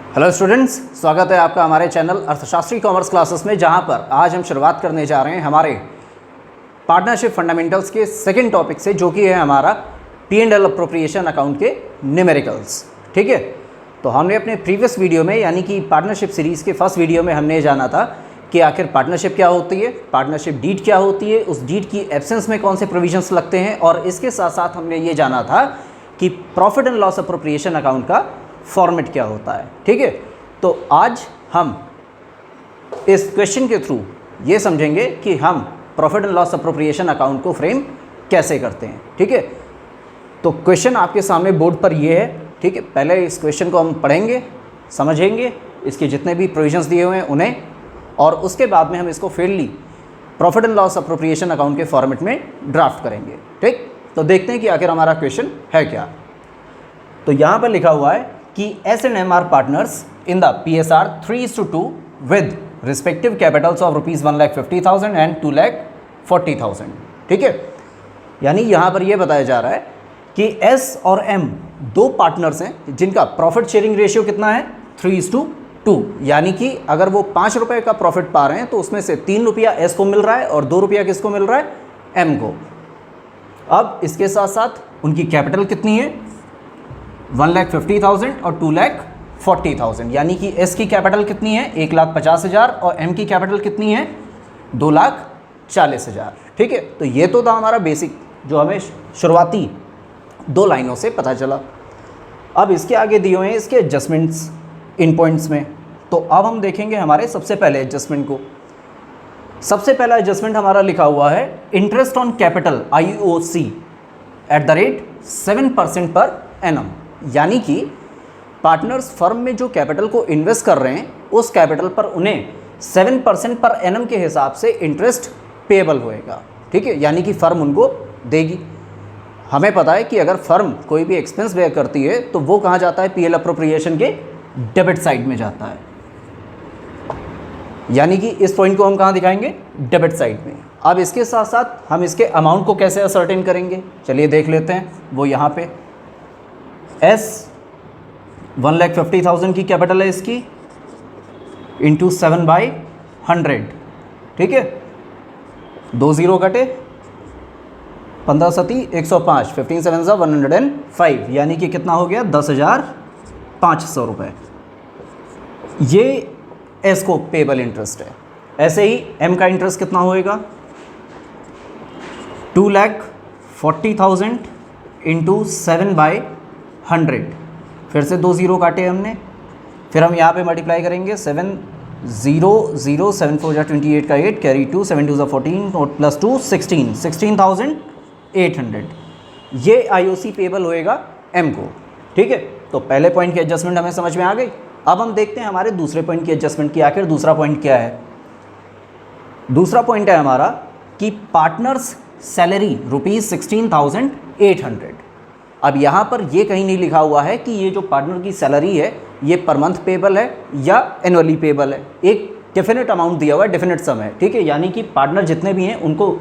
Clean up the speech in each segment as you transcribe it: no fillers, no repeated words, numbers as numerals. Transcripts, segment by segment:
Hello students, स्वागत है आपका हमारे चैनल अर्थशास्त्री कॉमर्स क्लासेस में, जहां पर आज हम शुरुआत करने जा रहे हैं हमारे पार्टनरशिप फंडामेंटल्स के सेकंड टॉपिक से, जो कि है हमारा P&L अप्रोप्रिएशन अकाउंट के न्यूमेरिकल्स। ठीक है, तो हमने अपने प्रीवियस वीडियो में यानी कि पार्टनरशिप सीरीज़ के फर्स्ट वीडियो में हमने जाना था कि आखिर पार्टनरशिप क्या होती है, पार्टनरशिप डीड क्या होती है, उस डीड की एब्सेंस में कौन से प्रोविजंस लगते हैं, और इसके साथ साथ हमने ये जाना था कि profit and loss appropriation account का फॉर्मेट क्या होता है। ठीक है, तो आज हम इस क्वेश्चन के थ्रू ये समझेंगे कि हम profit and loss appropriation account को फ्रेम कैसे करते हैं। ठीक है, तो क्वेश्चन आपके सामने बोर्ड पर ये है। ठीक है, पहले इस क्वेश्चन को हम पढ़ेंगे, समझेंगे, इसके जितने भी प्रोविजंस दिए हुए हैं उन्हें, और उसके बाद में हम इसको Fairlie profit and loss appropriation account के फॉर्मेट में ड्राफ्ट करेंगे। ठीक, तो देखते हैं कि आखिर हमारा क्वेश्चन है क्या। तो यहाँ पर लिखा हुआ है कि S&M are partners in the PSR 3:2 with respective capitals of ₹1,50,000 and ₹2,40,000। ठीक है, यानी यहाँ पर यह बताया जा रहा है कि S और M दो पार्टनर्स हैं जिनका प्रॉफिट शेयरिंग रेशियो कितना है 3:2, यानी कि अगर वो 5 रुपये का प्रॉफिट पा रहे हैं तो उसमें से 3 रुपया S को मिल रहा है और 2 रुपया किसको मिल रहा है, M को। अब इसके साथ साथ उनकी कैपिटल कितनी है, 1,50,000 और 2,40,000, यानी कि S की कैपिटल कितनी है 1,50,000 और M की कैपिटल कितनी है 2,40,000। ठीक है, तो ये तो था हमारा बेसिक जो हमें शुरुआती दो लाइनों से पता चला। अब इसके आगे दिए हुए हैं इसके एडजस्टमेंट्स इन पॉइंट्स में। तो अब हम देखेंगे हमारे सबसे पहले एडजस्टमेंट को। सबसे पहला एडजस्टमेंट हमारा लिखा हुआ है interest on capital IOC eight the rate 7% per annum, यानी कि पार्टनर्स फर्म में जो कैपिटल को इन्वेस्ट कर रहे हैं उस कैपिटल पर उन्हें 7% पर एनम के हिसाब से इंटरेस्ट पेएबल होएगा। ठीक है, यानी कि फर्म उनको देगी। हमें पता है कि अगर फर्म कोई भी एक्सपेंस बेयर करती है तो वो कहाँ जाता है, PL अप्रोप्रिएशन के डेबिट साइड में जाता है, यानी कि इस पॉइंट को हम कहाँ दिखाएंगे, डेबिट साइड में। अब इसके साथ साथ हम इसके अमाउंट को कैसे असर्टेन करेंगे, चलिए देख लेते हैं। वो यहाँ पे S 1,50,000 की कैपिटल है इसकी, इंटू 7/100। ठीक है, 2 0 कटे, 15 सती 105, 15 7 105, यानी कि कितना हो गया 10,500 रुपये। ये S को पेबल इंटरेस्ट है। ऐसे ही M का इंटरेस्ट कितना होएगा, 2,40,000 इंटू 7/100, फिर से 2 0 काटे हमने, फिर हम यहाँ पे मल्टीप्लाई करेंगे 7 0 0 7 4 28 का 8 कैरी 2 7 2 14 और प्लस 2 16,800। ये IOC पेबल होएगा M को। ठीक है, तो पहले पॉइंट की एडजस्टमेंट हमें समझ में आ गई। अब हम देखते हैं हमारे दूसरे पॉइंट की एडजस्टमेंट की। आखिर दूसरा पॉइंट क्या है, दूसरा पॉइंट है हमारा कि पार्टनर्स सैलरी ₹16,800। अब यहाँ पर ये कहीं नहीं लिखा हुआ है कि ये जो पार्टनर की सैलरी है ये पर मंथ पेबल है या एनुअली पेबल है। एक डेफिनेट अमाउंट दिया हुआ है, डेफिनेट सम है। ठीक है, यानी कि पार्टनर जितने भी हैं उनको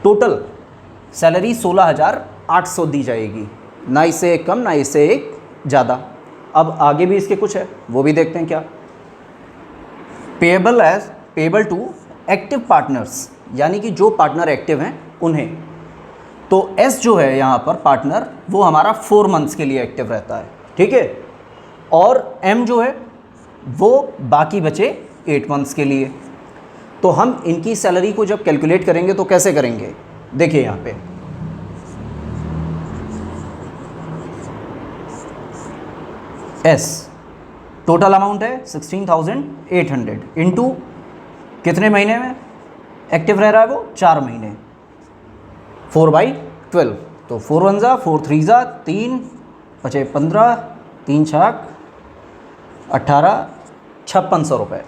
टोटल सैलरी 16,800 दी जाएगी, ना इससे एक कम ना इससे एक ज़्यादा। अब आगे भी इसके कुछ है, वो भी देखते हैं क्या। पेबल टू एक्टिव पार्टनर्स, यानी कि जो पार्टनर एक्टिव हैं उन्हें। तो S जो है यहाँ पर पार्टनर, वो हमारा 4 मंथ्स के लिए एक्टिव रहता है। ठीक है, और M जो है वो बाकी बचे 8 मंथ्स के लिए। तो हम इनकी सैलरी को जब कैलकुलेट करेंगे तो कैसे करेंगे, देखिए यहाँ पे S टोटल अमाउंट है 16,800 इंटू कितने महीने में एक्टिव रह रहा है वो, 4 महीने, 4/12। तो 4 1 जा 4 3 जा 3 बचे 15, 3 छाक 18, 5600 रुपये।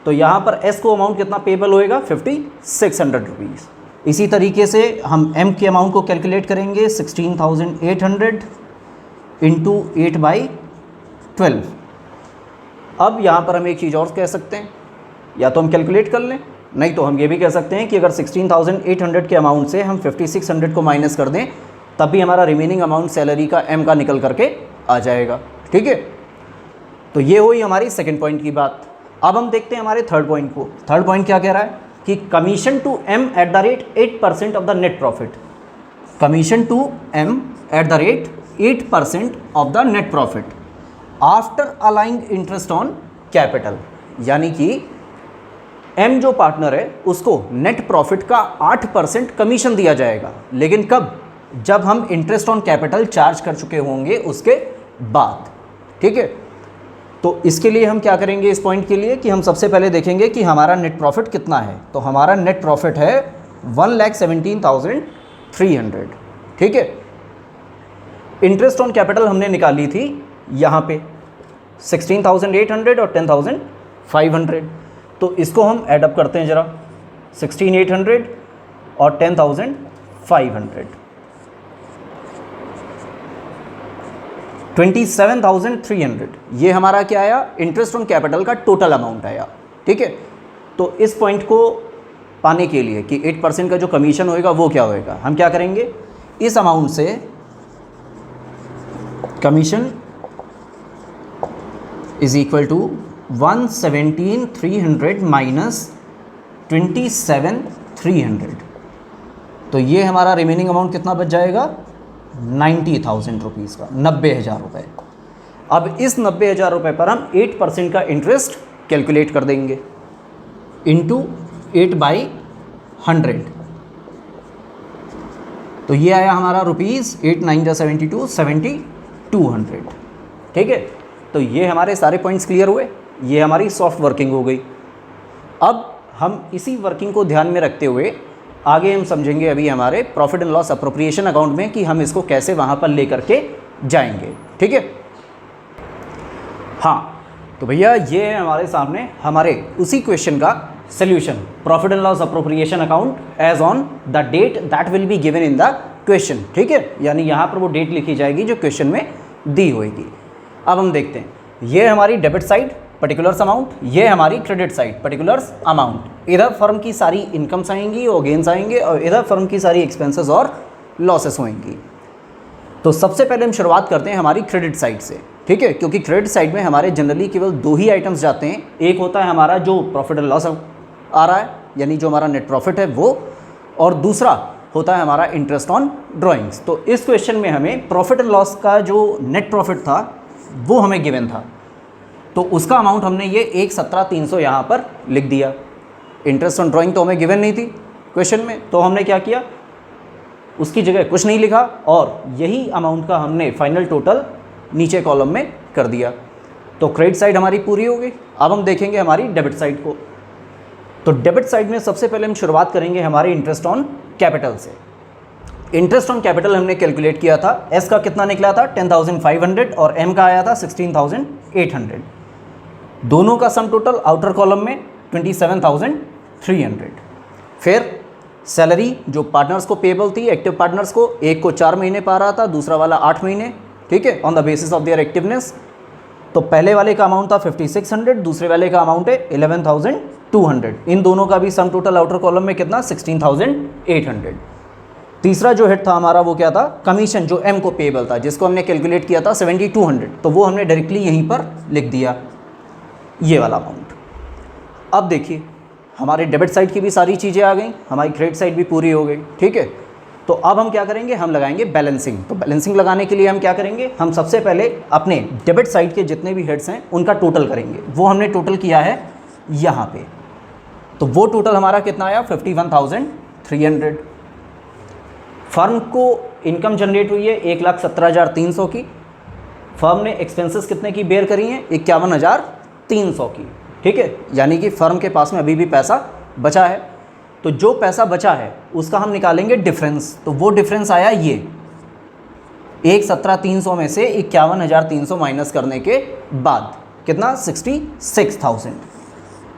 तो यहाँ पर S को अमाउंट कितना पेबल होएगा, 5,600 रुपीज़। इसी तरीके से हम M के अमाउंट को कैलकुलेट करेंगे 16,800 इंटू 8/12। अब यहाँ पर हम एक चीज़ और कह सकते हैं, या तो हम कैलकुलेट कर लें, नहीं तो हम ये भी कह सकते हैं कि अगर 16,800 के अमाउंट से हम 5,600 को माइनस कर दें तब भी हमारा रिमेनिंग अमाउंट सैलरी का M का निकल करके आ जाएगा। ठीक है, तो ये हुई हमारी सेकंड पॉइंट की बात। अब हम देखते हैं हमारे थर्ड पॉइंट को। थर्ड पॉइंट क्या कह रहा है कि commission to M at the rate 8% of the net profit. Commission to M at the rate 8% of the net profit after allowing interest on capital. यानी कि एम जो पार्टनर है उसको नेट प्रॉफिट का 8% कमीशन दिया जाएगा, लेकिन कब? जब हम इंटरेस्ट ऑन कैपिटल चार्ज कर चुके होंगे उसके बाद। ठीक है, तो इसके लिए हम क्या करेंगे इस पॉइंट के लिए कि हम सबसे पहले देखेंगे कि हमारा नेट प्रॉफिट कितना है। तो हमारा नेट प्रॉफिट है 1,17,300। ठीक है, इंटरेस्ट ऑन कैपिटल हमने निकाली थी यहाँ पे 16,800 और 10,500। तो इसको हम ऐडअप करते हैं ज़रा, 16,800 और 10,500, 27,300। ये हमारा क्या आया? इंटरेस्ट ऑन कैपिटल का टोटल अमाउंट आया। ठीक है, तो इस पॉइंट को पाने के लिए कि 8% का जो कमीशन होएगा वो क्या होएगा, हम क्या करेंगे, इस अमाउंट से commission is equal to 117,300 minus 27,300। तो ये हमारा रिमेनिंग अमाउंट कितना बच जाएगा? 90,000 रुपीज़ का, 90,000 रुपये। अब इस 90,000 रुपये पर हम 8% का इंटरेस्ट कैलकुलेट कर देंगे इंटू 8/100। तो ये आया हमारा रुपीज़ 8 9 72 7,200। ठीक है, तो ये हमारे सारे पॉइंट्स क्लियर हुए। ये हमारी सॉफ्ट वर्किंग हो गई। अब हम इसी वर्किंग को ध्यान में रखते हुए आगे हम समझेंगे अभी हमारे profit and loss appropriation account में कि हम इसको कैसे वहाँ पर ले करके जाएंगे। ठीक है, हाँ, तो भैया ये है हमारे सामने हमारे उसी क्वेश्चन का solution, profit and loss appropriation account as on the date that will be given in the question. ठीक है, यानी यहाँ पर वो डेट लिखी जाएगी जो क्वेश्चन में दी होगी। अब हम देखते हैं, ये हमारी डेबिट साइड पर्टिकुलर्स अमाउंट, ये हमारी क्रेडिट साइड पर्टिकुलर्स अमाउंट। इधर फर्म की सारी इनकम्स आएंगी और गेन्स आएंगे और इधर फर्म की सारी एक्सपेंसेस और लॉसेस होंगी। तो सबसे पहले हम शुरुआत करते हैं हमारी क्रेडिट साइड से। ठीक है, क्योंकि क्रेडिट साइड में हमारे जनरली केवल 2 ही आइटम्स जाते हैं। एक होता है हमारा जो प्रॉफिट एंड लॉस आ रहा है, यानी जो हमारा नेट प्रॉफिट है वो, और दूसरा होता है हमारा इंटरेस्ट ऑन ड्राइंग्स। तो इस क्वेश्चन में हमें प्रॉफिट एंड लॉस का जो नेट प्रॉफिट था वो हमें गिवन था, तो उसका अमाउंट हमने ये 1,17,300 यहाँ पर लिख दिया। इंटरेस्ट ऑन ड्राइंग तो हमें गिवन नहीं थी क्वेश्चन में, तो हमने क्या किया, उसकी जगह कुछ नहीं लिखा और यही अमाउंट का हमने फाइनल टोटल नीचे कॉलम में कर दिया। तो क्रेडिट साइड हमारी पूरी हो गई। अब हम देखेंगे हमारी डेबिट साइड को। तो डेबिट साइड में सबसे पहले हम शुरुआत करेंगे हमारे इंटरेस्ट ऑन कैपिटल से। इंटरेस्ट ऑन कैपिटल हमने कैलकुलेट किया था, एस का कितना निकला था 10,500 और एम का आया था 16,800। दोनों का सम टोटल आउटर कॉलम में 27,300। फिर सैलरी जो पार्टनर्स को पेबल थी, एक्टिव पार्टनर्स को, एक को 4 महीने पा रहा था, दूसरा वाला 8 महीने। ठीक है, on the basis of their activeness. तो पहले वाले का अमाउंट था 5,600, दूसरे वाले का अमाउंट है 11,200। इन दोनों का भी सम टोटल आउटर कॉलम में कितना 16,800। तीसरा जो हेड था हमारा वो क्या था, कमीशन जो एम को पेबल था, जिसको हमने कैलकुलेट किया था 7,200, तो वो हमने डायरेक्टली यहीं पर लिख दिया, ये वाला अमाउंट। अब देखिए हमारे डेबिट साइड की भी सारी चीज़ें आ गई, हमारी क्रेडिट साइड भी पूरी हो गई। ठीक है, तो अब हम क्या करेंगे, हम लगाएंगे बैलेंसिंग। तो बैलेंसिंग लगाने के लिए हम क्या करेंगे, हम सबसे पहले अपने डेबिट साइड के जितने भी हेड्स हैं उनका टोटल करेंगे। वो हमने टोटल किया है यहाँ पे। तो वो टोटल हमारा कितना आया 51,300। फर्म को इनकम जनरेट हुई है 1,17,300 की। फर्म ने एक्सपेंसेस कितने की बेयर करी हैं 51,300 की। ठीक है, यानी कि फर्म के पास में अभी भी पैसा बचा है। तो जो पैसा बचा है उसका हम निकालेंगे डिफरेंस। तो वो डिफरेंस आया ये 1,17,300 में से 51,300 माइनस करने के बाद कितना 66,000।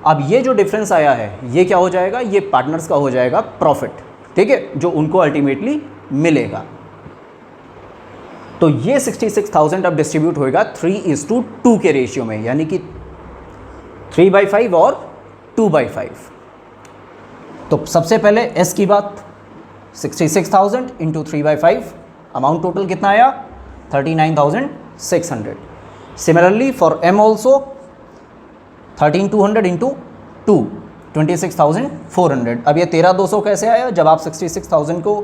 अब ये जो डिफरेंस आया है ये क्या हो जाएगा, ये पार्टनर्स का हो जाएगा प्रॉफिट। ठीक है, जो उनको अल्टीमेटली मिलेगा। तो ये 66,000 अब डिस्ट्रीब्यूट होएगा 3:2 के रेशियो में, यानी कि 3/5 और 2/5। तो सबसे पहले एस की बात, 66,000 इंटू 3/5, अमाउंट टोटल कितना आया 39,600। Similarly for am also 13,200 into 2 26,400। अब ये 13,200 कैसे आया? जब आप 66,000 को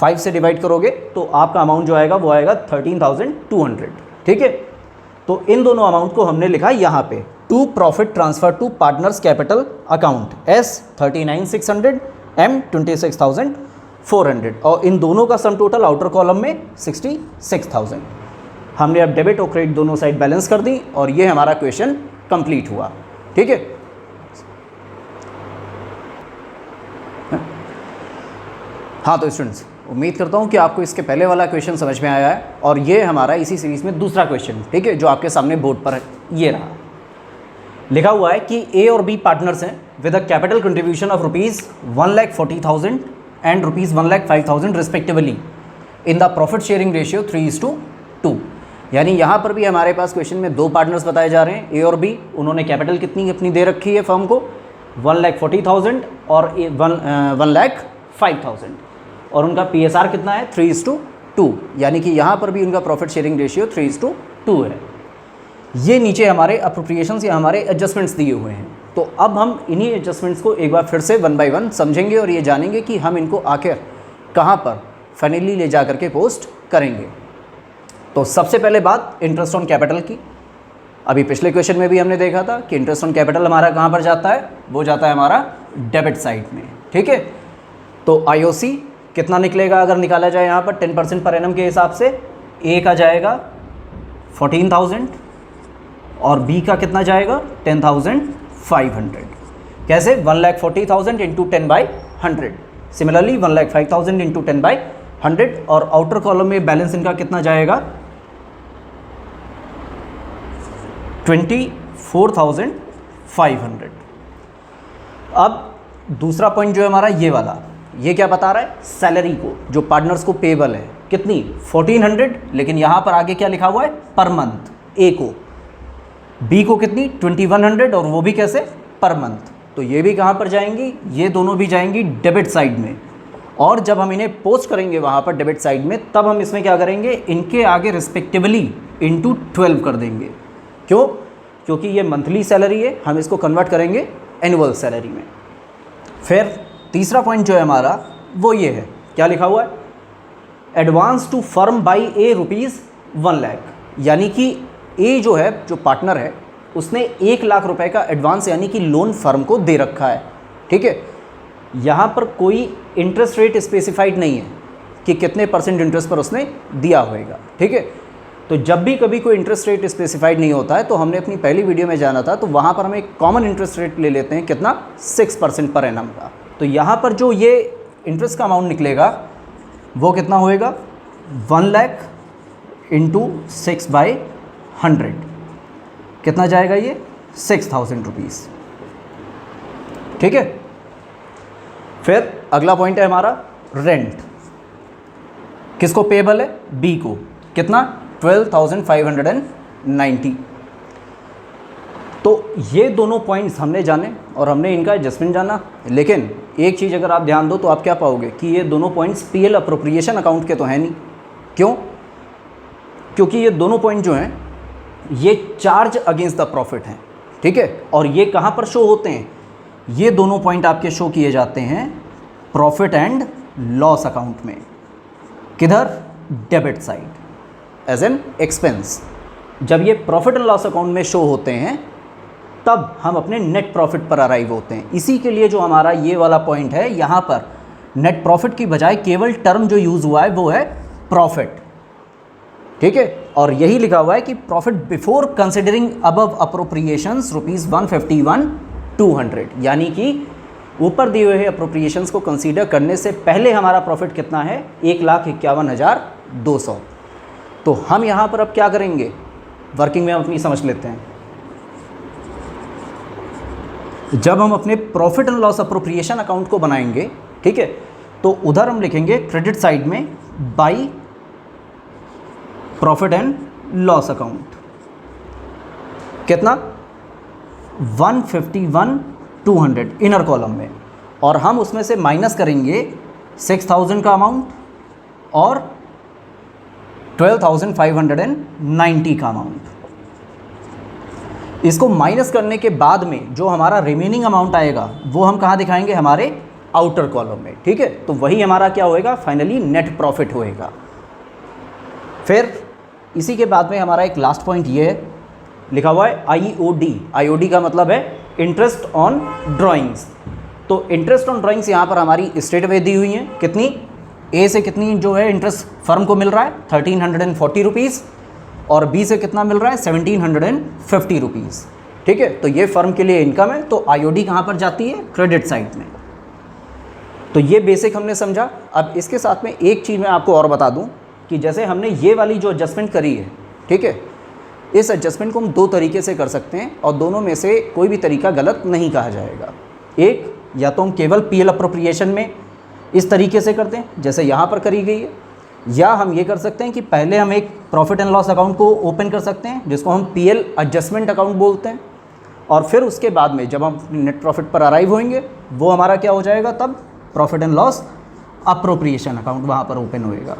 5 से डिवाइड करोगे तो आपका अमाउंट जो आएगा वो आएगा 13,200। ठीक है, तो इन दोनों अमाउंट को हमने लिखा यहाँ पे to profit transfer to partners capital account, S 39,600, M 26,400, और इन दोनों का सम टोटल आउटर कॉलम में 66,000। हमने अब डेबिट और क्रेडिट दोनों साइड बैलेंस कर दी और ये हमारा क्वेश्चन कंप्लीट हुआ। ठीक है, हाँ तो स्टूडेंट्स उम्मीद करता हूँ कि आपको इसके पहले वाला क्वेश्चन समझ में आया है और ये हमारा इसी सीरीज़ में दूसरा क्वेश्चन, ठीक है, जो आपके सामने बोर्ड पर ये रहा। लिखा हुआ है कि ए और बी पार्टनर्स हैं with a capital contribution of ₹1,40,000 and ₹1,05,000 respectively in the profit sharing ratio 3:2। यानी यहाँ पर भी हमारे पास क्वेश्चन में दो पार्टनर्स बताए जा रहे हैं, ए और बी। उन्होंने कैपिटल कितनी अपनी दे रखी है फर्म को, 1,40,000 और 1,05,000, और उनका PSR कितना है 3:2। यानी कि यहाँ पर भी उनका प्रॉफिट शेयरिंग रेशियो 3:2 है। ये नीचे हमारे अप्रोप्रिएशंस या हमारे एडजस्टमेंट्स दिए हुए हैं। तो अब हम इन्हीं एडजस्टमेंट्स को एक बार फिर से 1 बाय 1 समझेंगे और ये जानेंगे कि हम इनको आखिर कहाँ पर फाइनली ले जा करके पोस्ट करेंगे। तो सबसे पहले बात इंटरेस्ट ऑन कैपिटल की। अभी पिछले क्वेश्चन में भी हमने देखा था कि इंटरेस्ट ऑन कैपिटल हमारा कहाँ पर जाता है, वो जाता है हमारा डेबिट साइड में। ठीक है, तो IOC कितना निकलेगा अगर निकाला जाए यहाँ पर 10% पर एनम के हिसाब से, ए का जाएगा 14,000 और बी का कितना जाएगा 10,500। कैसे? 1,40,000 इंटू 10/100। सिमिलरली 1,05,000 इंटू 10/100 और आउटर कॉलम में बैलेंस इनका कितना जाएगा 24,500। अब दूसरा पॉइंट जो है हमारा ये वाला, ये क्या बता रहा है? सैलरी को जो पार्टनर्स को पेबल है कितनी 1,400, लेकिन यहाँ पर आगे क्या लिखा हुआ है पर मंथ, ए को। बी को कितनी 2,100 और वो भी कैसे पर मंथ। तो ये भी कहाँ पर जाएंगी? ये दोनों भी जाएंगी डेबिट साइड में। और जब हम इन्हें पोस्ट करेंगे वहाँ पर डेबिट साइड में, तब हम इसमें क्या करेंगे, इनके आगे रिस्पेक्टिवली इंटू 12 कर देंगे। क्यों? क्योंकि ये मंथली सैलरी है, हम इसको कन्वर्ट करेंगे एनुअल सैलरी में। फिर तीसरा पॉइंट जो है हमारा वो ये है, क्या लिखा हुआ है? एडवांस टू फर्म बाई ए ₹1 लाख। यानी कि ए जो है, जो पार्टनर है, उसने 1 लाख रुपए का एडवांस यानी कि लोन फर्म को दे रखा है। ठीक है, यहाँ पर कोई इंटरेस्ट रेट स्पेसिफाइड नहीं है कि कितने % इंटरेस्ट पर उसने दिया होगा। ठीक है, तो जब भी कभी कोई इंटरेस्ट रेट स्पेसिफाइड नहीं होता है, तो हमने अपनी पहली वीडियो में जाना था, तो वहाँ पर हम एक कॉमन इंटरेस्ट रेट ले लेते हैं, कितना 6% पर एनम का। तो यहाँ पर जो ये इंटरेस्ट का अमाउंट निकलेगा वो कितना होएगा 1 लाख इंटू 6/100। कितना जाएगा ये 6,000 रुपीज़। ठीक है, फिर अगला पॉइंट है हमारा रेंट। किसको पेबल है? बी को। कितना 12,590। तो ये दोनों पॉइंट्स हमने जाने और हमने इनका एडजस्टमेंट जाना। लेकिन एक चीज़ अगर आप ध्यान दो तो आप क्या पाओगे कि ये दोनों पॉइंट्स PL अप्रोप्रिएशन अकाउंट के तो हैं नहीं। क्यों? क्योंकि ये दोनों पॉइंट जो हैं ये चार्ज अगेंस्ट द प्रॉफिट हैं। ठीक है, और ये कहाँ पर शो होते हैं? ये दोनों पॉइंट आपके शो किए जाते हैं प्रॉफिट एंड लॉस अकाउंट में। किधर? Debit side as an expense. जब ये प्रॉफिट एंड लॉस अकाउंट में शो होते हैं तब हम अपने नेट प्रॉफिट पर अराइव होते हैं। इसी के लिए जो हमारा ये वाला पॉइंट है, यहाँ पर नेट प्रॉफिट की बजाय केवल टर्म जो यूज़ हुआ है वो है प्रॉफिट। ठीक है, और यही लिखा हुआ है कि profit before considering above appropriations ₹151,200। यानी कि ऊपर दिए हुए अप्रोप्रिएशंस को कंसीडर करने से पहले हमारा प्रॉफिट कितना है 1,51,200। तो हम यहाँ पर अब क्या करेंगे, वर्किंग में हम अपनी समझ लेते हैं। जब हम अपने profit and loss appropriation account को बनाएंगे, ठीक है, तो उधर हम लिखेंगे क्रेडिट साइड में by profit and loss account. कितना 151,200 इनर कॉलम में, और हम उसमें से माइनस करेंगे 6,000 का अमाउंट और 12,590 का अमाउंट। इसको माइनस करने के बाद में जो हमारा रिमेनिंग अमाउंट आएगा वो हम कहाँ दिखाएंगे, हमारे आउटर कॉलम में, ठीक है। तो वही हमारा क्या होएगा, फाइनली नेट प्रॉफिट होएगा। फिर इसी के बाद में हमारा एक लास्ट पॉइंट ये है, लिखा हुआ है IOD। IOD का मतलब है इंटरेस्ट ऑन ड्राइंग्स। तो इंटरेस्ट ऑन ड्राइंग्स यहाँ पर हमारी स्टेट वे दी हुई है, कितनी, ए से कितनी जो है इंटरेस्ट फर्म को मिल रहा है 1340 रुपीज़, और बी से कितना मिल रहा है 1750 रुपीज़, ठीक है। तो ये फर्म के लिए इनकम है। तो IOD कहाँ पर जाती है, क्रेडिट साइड में। तो ये बेसिक हमने समझा। अब इसके साथ में एक चीज़ मैं आपको और बता दूं कि जैसे हमने ये वाली जो एडजस्टमेंट करी है, ठीक है, इस एडजस्टमेंट को हम दो तरीके से कर सकते हैं और दोनों में से कोई भी तरीका गलत नहीं कहा जाएगा। एक, या तो हम केवल PL अप्रोप्रिएशन में इस तरीके से करते हैं जैसे यहाँ पर करी गई है, या हम ये कर सकते हैं कि पहले हम एक प्रॉफिट एंड लॉस अकाउंट को ओपन कर सकते हैं जिसको हम PL एडजस्टमेंट अकाउंट बोलते हैं, और फिर उसके बाद में जब हम नेट प्रॉफिट पर अराइव होंगे वो हमारा क्या हो जाएगा, तब profit and loss appropriation account वहाँ पर ओपन होएगा।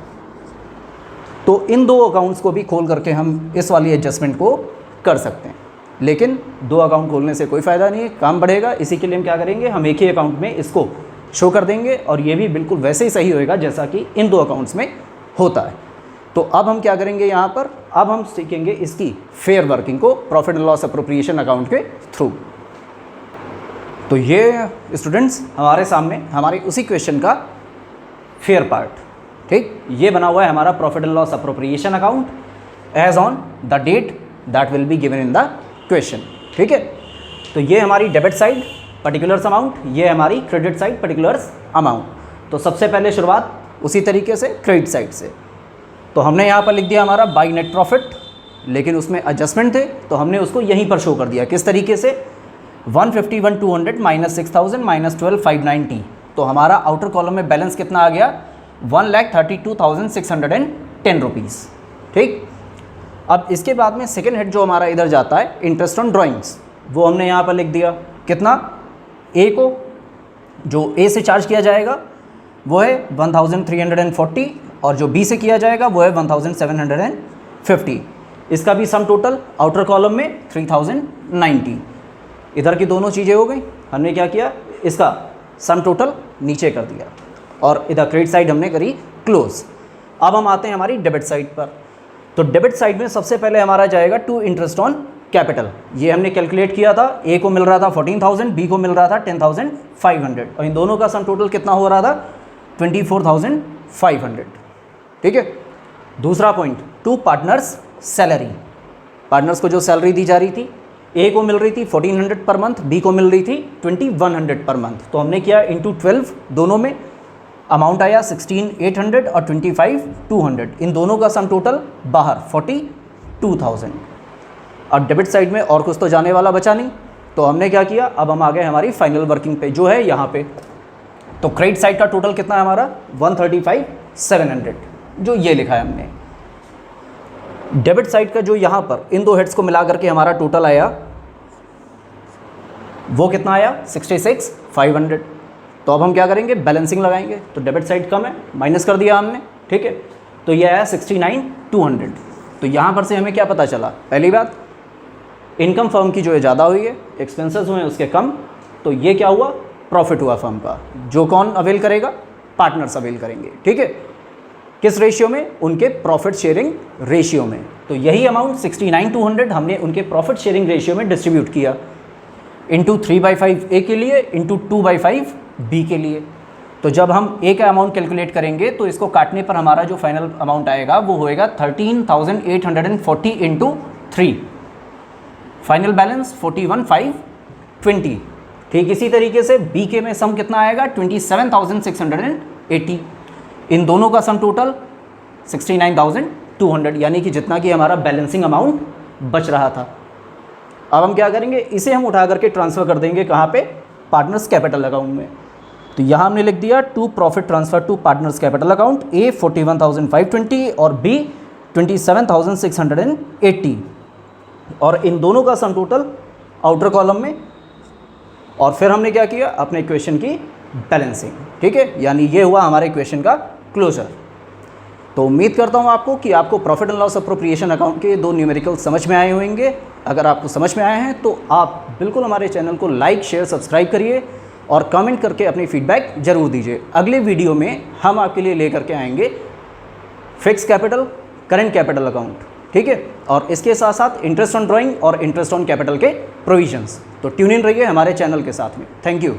तो इन दो अकाउंट्स को भी खोल करके हम इस वाली एडजस्टमेंट को कर सकते हैं, लेकिन दो अकाउंट खोलने से कोई फ़ायदा नहीं है, काम बढ़ेगा। इसी के लिए हम क्या करेंगे, हम एक ही अकाउंट में इसको शो कर देंगे और ये भी बिल्कुल वैसे ही सही होएगा जैसा कि इन दो अकाउंट्स में होता है। तो अब हम क्या करेंगे यहाँ पर, अब हम सीखेंगे इसकी फेयर वर्किंग को profit and loss appropriation account के थ्रू। तो ये स्टूडेंट्स हमारे सामने हमारे उसी क्वेश्चन का फेयर पार्ट, ठीक, ये बना हुआ है हमारा profit and loss appropriation account as on the date that will be given in the question, ठीक है। तो ये हमारी डेबिट साइड पर्टिकुलर्स अमाउंट, ये हमारी क्रेडिट साइड पर्टिकुलर्स अमाउंट। तो सबसे पहले शुरुआत उसी तरीके से क्रेडिट साइड से। तो हमने यहाँ पर लिख दिया हमारा बाई नेट प्रॉफिट, लेकिन उसमें एडजस्टमेंट थे तो हमने उसको यहीं पर शो कर दिया। किस तरीके से, 151,200 माइनस 6,000 माइनस 12,590। तो हमारा आउटर कॉलम में बैलेंस कितना आ गया, 1,32,610 रुपीज़, ठीक। अब इसके बाद में सेकेंड हेड जो हमारा इधर जाता है इंटरेस्ट ऑन ड्राइंग्स, वो हमने यहाँ पर लिख दिया कितना, ए को जो ए से चार्ज किया जाएगा वो है 1,340 और जो बी से किया जाएगा वो है 1,750। इसका भी सम टोटल आउटर कॉलम में 3,090। इधर की दोनों चीज़ें हो गई, हमने क्या किया, इसका सम टोटल नीचे कर दिया और इधर क्रेडिट साइड हमने करी क्लोज। अब हम आते हैं हमारी डेबिट साइड पर। तो डेबिट साइड में सबसे पहले हमारा जाएगा टू इंटरेस्ट ऑन कैपिटल। ये हमने कैलकुलेट किया था, ए को मिल रहा था 14,000, बी को मिल रहा था 10,500 और इन दोनों का सम टोटल कितना हो रहा था, 24,500, ठीक है। दूसरा point, to partners salary, partners को जो सैलरी दी जा रही थी, ए को मिल रही थी 1,400 पर मंथ, बी को मिल रही थी 2,100 पर मंथ। तो हमने किया इंटू 12, दोनों में अमाउंट आया 16,800 और 25,200, इन दोनों का सम टोटल बाहर 42,000। अब डेबिट साइड में और कुछ तो जाने वाला बचा नहीं, तो हमने क्या किया, अब हम आ गए हमारी फाइनल वर्किंग पे जो है यहाँ पे। तो क्रेडिट साइड का टोटल कितना है हमारा, 135,700, जो ये लिखा है हमने। डेबिट साइड का जो यहाँ पर इन दो हेड्स को मिला करके हमारा टोटल आया वो कितना आया, 66,500। तो अब हम क्या करेंगे, बैलेंसिंग लगाएंगे। तो डेबिट साइड कम है, माइनस कर दिया हमने, ठीक है। तो ये आया 69,200। तो यहाँ पर से हमें क्या पता चला, पहली बात इनकम फर्म की जो है ज़्यादा हुई है, एक्सपेंसेस हुए हैं उसके कम, तो ये क्या हुआ, प्रॉफिट हुआ फर्म का, जो कौन अवेल करेगा, पार्टनर्स अवेल करेंगे, ठीक है। किस रेशियो में, उनके प्रॉफिट शेयरिंग रेशियो में। तो यही अमाउंट 69,200 हमने उनके प्रॉफिट शेयरिंग रेशियो में डिस्ट्रीब्यूट किया, इंटू 3/5 ए के लिए, इंटू 2/5 बी के लिए। तो जब हम ए का अमाउंट कैलकुलेट करेंगे तो इसको काटने पर हमारा जो फाइनल अमाउंट आएगा वो होएगा 13,840 इंटू 3, फाइनल बैलेंस 41,520। ठीक इसी तरीके से बी के में सम कितना आएगा, 27,680। इन दोनों का सम टोटल 69,200, यानी कि जितना कि हमारा बैलेंसिंग अमाउंट बच रहा था। अब हम क्या करेंगे, इसे हम उठा करके ट्रांसफ़र कर देंगे कहाँ पे, पार्टनर्स कैपिटल अकाउंट में। तो यहाँ हमने लिख दिया to profit transfer to partners capital account, A 41,520 और बी 27,680, और इन दोनों का सम टोटल आउटर कॉलम में। और फिर हमने क्या किया, अपने इक्वेशन की बैलेंसिंग, ठीक है, यानी ये हुआ हमारे इक्वेशन का क्लोजर। तो उम्मीद करता हूँ आपको कि आपको profit and loss appropriation account के 2 न्यूमेरिकल समझ में आए होंगे। अगर आपको समझ में आए हैं तो आप बिल्कुल हमारे चैनल को लाइक, शेयर, सब्सक्राइब करिए और कमेंट करके अपनी फीडबैक ज़रूर दीजिए। अगले वीडियो में हम आपके लिए लेकर के आएंगे fix capital, current capital account, ठीक है, और इसके साथ साथ इंटरेस्ट ऑन ड्राइंग और इंटरेस्ट ऑन कैपिटल के प्रोविजंस। तो ट्यून इन रहिए हमारे चैनल के साथ में। Thank you.